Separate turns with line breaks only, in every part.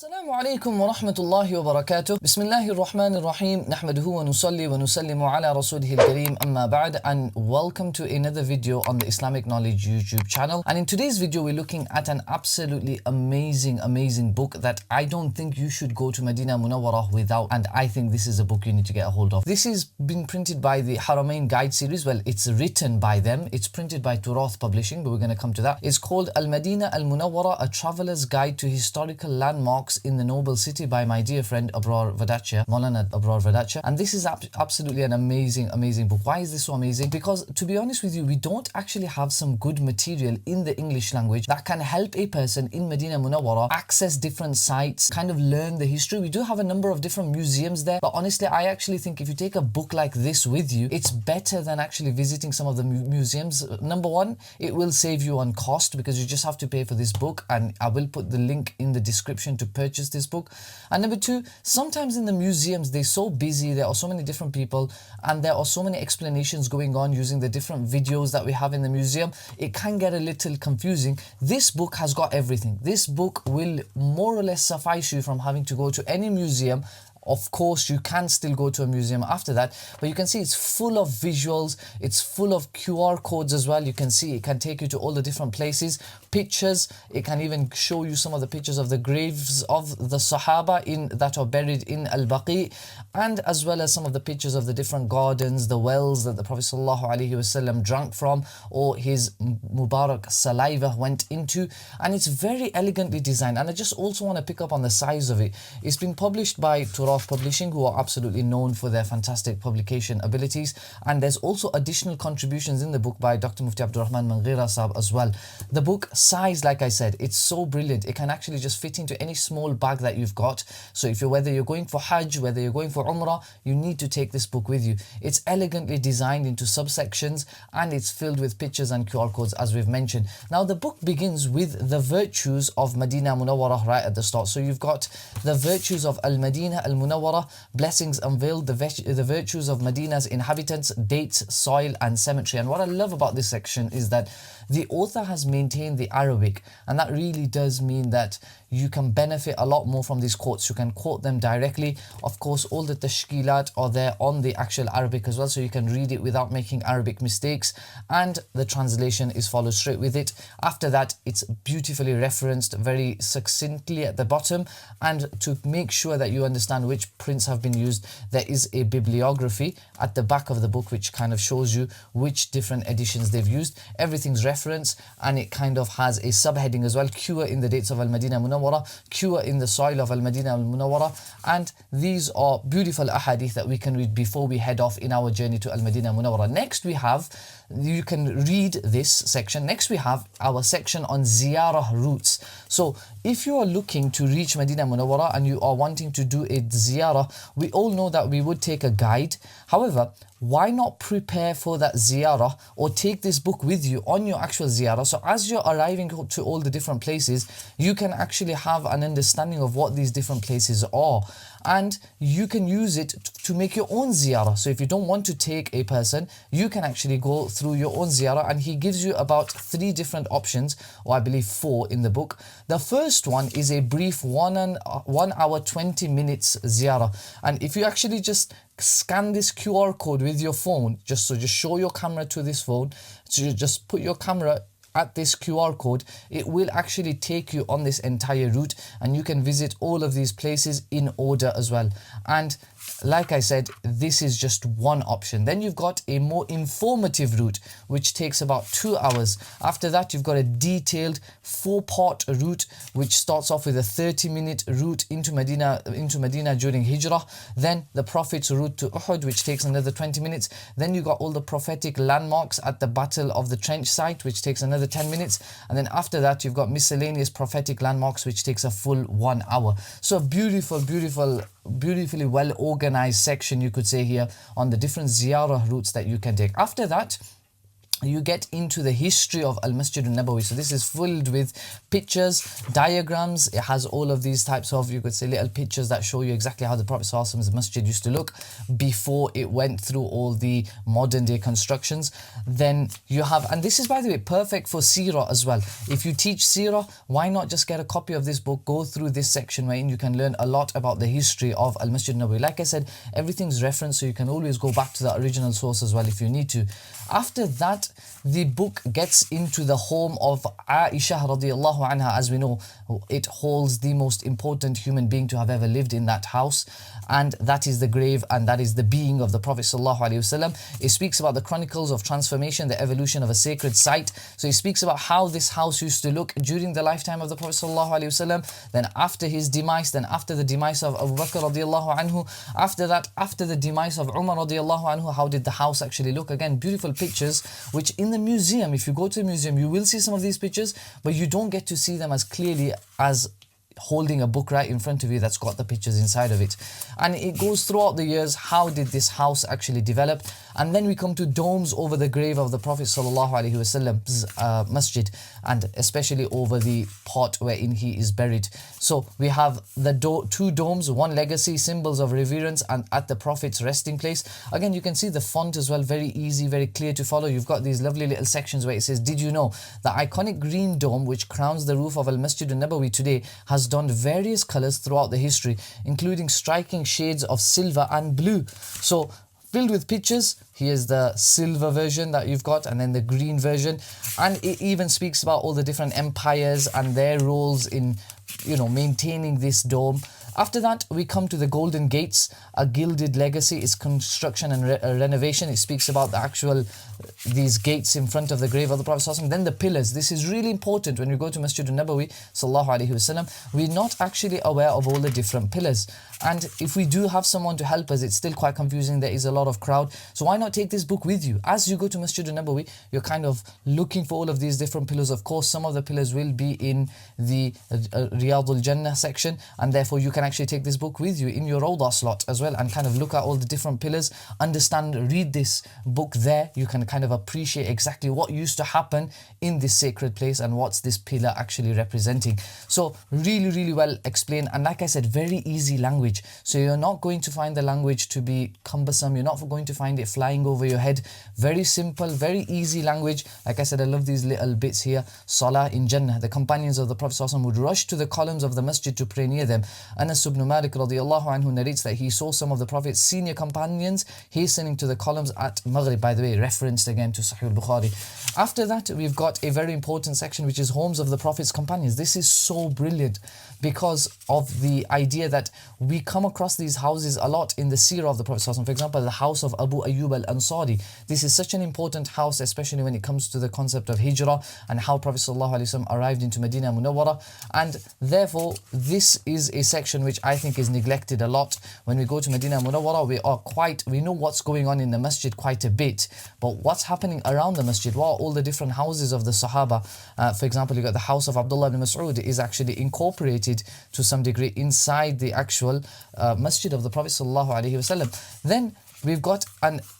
السلام عليكم ورحمة الله وبركاته. بسم الله الرحمن الرحيم. نحمده ونصلي ونسلم على رسوله الكريم. أما بعد, and welcome to another video on the Islamic Knowledge YouTube channel. And in today's video, we're looking at an absolutely amazing book that I don't think you should go to Madinah Munawwarah without. And I think this is a book you need to get a hold of. This is been printed by the Haramain Guide series. Well, it's written by them. It's printed by Turath Publishing, but we're going to come to that. It's called Al-Madinah Al-Munawwarah, A Traveler's Guide to Historical Landmarks in the Noble City by my dear friend Abrar Vadacha, Maulana Abrar Vadacha. And this is absolutely an amazing book. Why is this so amazing? Because to be honest with you, we don't actually have some good material in the English language that can help a person in Madinah Munawwarah access different sites, kind of learn the history. We do have a number of different museums there, but honestly, I actually think if you take a book like this with you, it's better than actually visiting some of the museums. Number one, it will save you on cost because you just have to pay for this book, and I will put the link in the description to purchase this book. And number two, sometimes in the museums they're so busy, there are so many different people and there are so many explanations going on using the different videos that we have in the museum, it can get a little confusing. This book has got everything. This book will more or less suffice you from having to go to any museum. Of course, you can still go to a museum after that, but you can see it's full of visuals, it's full of QR codes as well. You can see it can take you to all the different places, pictures, it can even show you some of the pictures of the graves of the Sahaba that are buried in Baqi, and as well as some of the pictures of the different gardens, the wells that the Prophet ﷺ drank from, or his Mubarak saliva went into. And it's very elegantly designed, and I just also want to pick up on the size of it. It's been published by Turath Publishing, who are absolutely known for their fantastic publication abilities, and there's also additional contributions in the book by Dr. Mufti Abdul Rahman Manghira Sahab as well. The book size, like I said, it's so brilliant. It can actually just fit into any small bag that you've got. So if whether you're going for Hajj, whether you're going for Umrah, you need to take this book with you. It's elegantly designed into subsections, and it's filled with pictures and QR codes, as we've mentioned. Now the book begins with the virtues of Madinah Munawwarah right at the start. So you've got the virtues of Al-Madinah Al-Munawwarah, blessings unveiled, the virtues of Madinah's inhabitants, dates, soil and cemetery. And what I love about this section is that the author has maintained the Arabic, and that really does mean that you can benefit a lot more from these quotes. You can quote them directly. Of course, all the tashkilat are there on the actual Arabic as well, so you can read it without making Arabic mistakes, and the translation is followed straight with it. After that, it's beautifully referenced very succinctly at the bottom, and to make sure that you understand which prints have been used, there is a bibliography at the back of the book which kind of shows you which different editions they've used. Everything's referenced, and it kind of has a subheading as well: cure in the dates of Al-Madinah Munawwarah, cure in the soil of Al-Madinah Al-Munawwarah. And these are beautiful ahadith that we can read before we head off in our journey to Al-Madinah Munawwarah. Next we have, you can read this section. Next we have our section on Ziyarah routes. So if you are looking to reach Madinah Munawwarah and you are wanting to do a Ziyarah, we all know that we would take a guide. However, why not prepare for that Ziyarah, or take this book with you on your actual Ziyarah? So as you're arriving to all the different places, you can actually have an understanding of what these different places are, and you can use it to make your own Ziyarah. So if you don't want to take a person, you can actually go through your own Ziyarah, and he gives you about 3 different options, or I believe 4 in the book. The first one is a brief 1 hour 20 minutes Ziyarah, and if you actually just scan this QR code with your phone, just show your camera to this phone, so you just put your camera at this QR code, it will actually take you on this entire route, and you can visit all of these places in order as well. And like I said, this is just one option. Then you've got a more informative route which takes about 2 hours. After that, you've got a detailed 4-part route which starts off with a 30-minute route into Medina during Hijrah. Then the Prophet's route to Uhud, which takes another 20 minutes. Then you got all the prophetic landmarks at the Battle of the Trench site, which takes another 10 minutes. And then after that, you've got miscellaneous prophetic landmarks, which takes a full 1 hour. So beautifully well organized section, you could say, here on the different Ziyarah routes that you can take. After that, you get into the history of Al-Masjid al-Nabawi. So this is filled with pictures, diagrams. It has all of these types of, you could say, little pictures that show you exactly how the Prophet ﷺ's masjid used to look before it went through all the modern day constructions. Then you have, and this is, by the way, perfect for Seerah as well. If you teach Seerah, why not just get a copy of this book, go through this section wherein you can learn a lot about the history of Al-Masjid al-Nabawi. Like I said, everything's referenced, so you can always go back to the original source as well if you need to. After that, the book gets into the home of Aisha radiallahu anha. As we know, it holds the most important human being to have ever lived in that house, and that is the grave, and that is the being of the Prophet sallallahu alaihi wasallam. It speaks about the chronicles of transformation, the evolution of a sacred site. So it speaks about how this house used to look during the lifetime of the Prophet sallallahu alaihi wasallam, then after his demise, then after the demise of Abu Bakr radiallahu anhu, after that, after the demise of Umar radiallahu anhu, how did the house actually look? Again, beautiful pictures, which in the museum, if you go to the museum, you will see some of these pictures, but you don't get to see them as clearly as holding a book right in front of you that's got the pictures inside of it. And it goes throughout the years, how did this house actually develop? And then we come to domes over the grave of the Prophet sallallahu alaihi wasallam's masjid, and especially over the pot wherein he is buried. So we have the two domes, one legacy, symbols of reverence, and at the Prophet's resting place. Again, you can see the font as well, very easy, very clear to follow. You've got these lovely little sections where it says, did you know the iconic green dome which crowns the roof of Al-Masjid al-Nabawi today has donned various colors throughout the history, including striking shades of silver and blue. So filled with pictures. Here's the silver version that you've got, and then the green version, and it even speaks about all the different empires and their roles in, you know, maintaining this dome. After that, we come to the golden gates, a gilded legacy, its construction and renovation. It speaks about the actual, these gates in front of the grave of the Prophet ﷺ. Then the pillars. This is really important when we go to Masjid al-Nabawi sallallahu alaihi wasallam. We're not actually aware of all the different pillars. And if we do have someone to help us, it's still quite confusing. There is a lot of crowd. So why not take this book with you? As you go to Masjid al-Nabawi, you're kind of looking for all of these different pillars. Of course, some of the pillars will be in the Riyadul Jannah section, and therefore you can actually take this book with you in your Rawdah slot as well, and kind of look at all the different pillars, understand, read this book there. You can kind of appreciate exactly what used to happen in this sacred place and what's this pillar actually representing. So really, really well explained, and like I said, very easy language. So you're not going to find the language to be cumbersome. You're not going to find it flying over your head. Very simple, very easy language. Like I said, I love these little bits here. Salah in Jannah. The companions of the Prophet ﷺ would rush to the columns of the masjid to pray near them. Anas ibn Malik radiallahu anhu narrates that he saw some of the Prophet's senior companions hastening to the columns at Maghrib. By the way, referenced again to Sahih al-Bukhari. After that, we've got a very important section, which is homes of the Prophet's companions. This is so brilliant because of the idea that we come across these houses a lot in the seerah of the Prophet ﷺ. For example, the house of Abu Ayyub al-Ansari. This is such an important house, especially when it comes to the concept of hijrah and how Prophet ﷺ arrived into Madinah Munawwara. And therefore, this is a section which I think is neglected a lot. When we go to Madinah Munawwara, we know what's going on in the masjid quite a bit, but what's happening around the masjid, what are all the different houses of the Sahaba? For example, you got the house of Abdullah ibn Mas'ud is actually incorporated to some degree inside the actual masjid of the Prophet sallallahu alaihi wasallam. Then we've got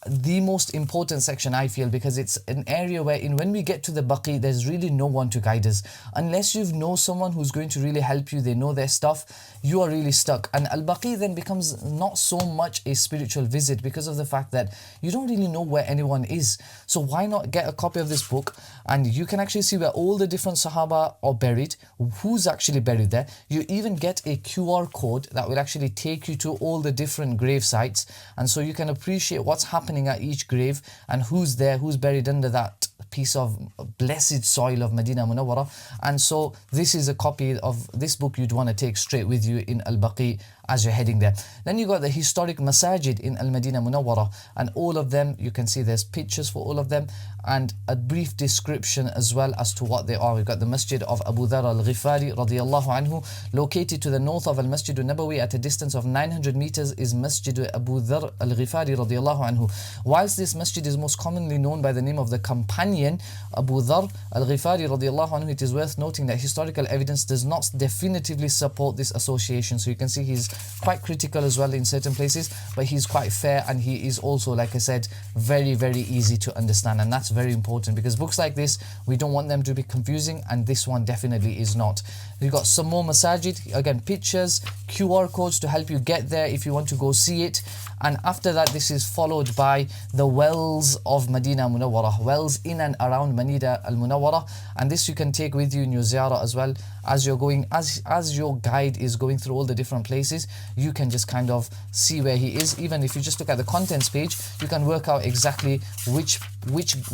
the most important section, I feel, because it's an area where when we get to the Baqi, there's really no one to guide us. Unless you know someone who's going to really help you, they know their stuff, you are really stuck. And Al-Baqi then becomes not so much a spiritual visit because of the fact that you don't really know where anyone is. So why not get a copy of this book, and you can actually see where all the different Sahaba are buried, who's actually buried there. You even get a QR code that will actually take you to all the different grave sites, and so you can appreciate what's happening at each grave and who's there, who's buried under that piece of blessed soil of Madinah Munawwara. And so this is a copy of this book you'd want to take straight with you in Al-Baqi as you're heading there. Then you got the historic masajid in Al-Madinah Munawwara, and all of them, you can see there's pictures for all of them and a brief description as well as to what they are. We've got the Masjid of Abu Dhar al-Ghifari radiyallahu anhu, located to the north of Al-Masjid al-Nabawi at a distance of 900 meters is Masjid Abu Dhar al-Ghifari radiyallahu anhu. Whilst this masjid is most commonly known by the name of the companion Abu Dhar al-Ghifari radiyallahu anhu, it is worth noting that historical evidence does not definitively support this association. So you can see he's quite critical as well in certain places, but he's quite fair, and he is also, like I said, very, very easy to understand. And that's very important, because books like this, we don't want them to be confusing, and this one definitely is not. We've got some more masajid, again pictures, QR codes to help you get there if you want to go see it. And after that, this is followed by the wells of Madinah Munawwara, wells in and around Madinah al-Munawwara, and this you can take with you in your ziyarah as well. As you're going, as your guide is going through all the different places, you can just kind of see where he is. Even if you just look at the contents page, you can work out exactly which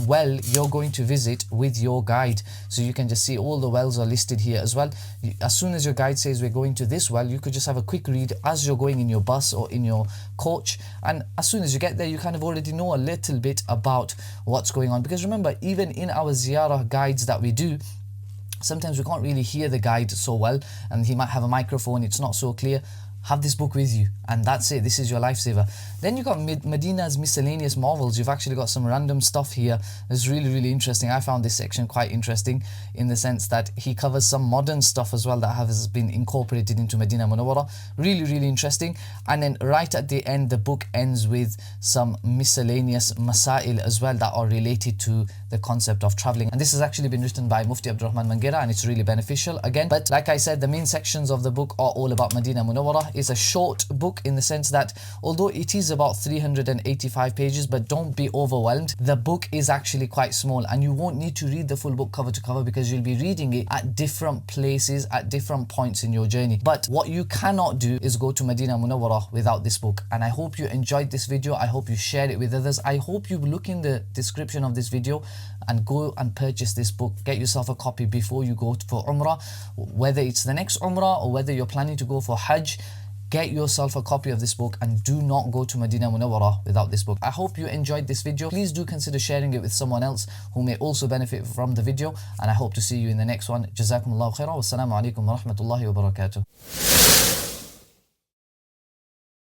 well you're going to visit with your guide. So you can just see all the wells are listed here as well. As soon as your guide says we're going to this well, you could just have a quick read as you're going in your bus or in your coach, and as soon as you get there, you kind of already know a little bit about what's going on. Because remember, even in our ziyarah guides that we do, sometimes we can't really hear the guide so well, and he might have a microphone, it's not so clear. Have this book with you, and that's it. This is your lifesaver. Then you got Medina's miscellaneous marvels. You've actually got some random stuff here. It's really, really interesting. I found this section quite interesting in the sense that he covers some modern stuff as well that has been incorporated into Madinah Munawwara. Really, really interesting. And then right at the end, the book ends with some miscellaneous masail as well that are related to the concept of traveling. And this has actually been written by Mufti Abdurrahman Mangira, and it's really beneficial again. But like I said, the main sections of the book are all about Madinah Munawwara. It's a short book in the sense that although it is about 385 pages, but don't be overwhelmed. The book is actually quite small, and you won't need to read the full book cover to cover, because you'll be reading it at different places at different points in your journey. But what you cannot do is go to Madinah Munawwara without this book. And I hope you enjoyed this video. I hope you share it with others. I hope you look in the description of this video and go and purchase this book. Get yourself a copy before you go for Umrah, whether it's the next Umrah or whether you're planning to go for Hajj. Get yourself a copy of this book, and do not go to Madinah Munawwara without this book. I hope you enjoyed this video. Please do consider sharing it with someone else who may also benefit from the video, and I hope to see you in the next one. Jazakumullahu khairan. Wassalamu alaikum wa rahmatullahi wa barakatuh.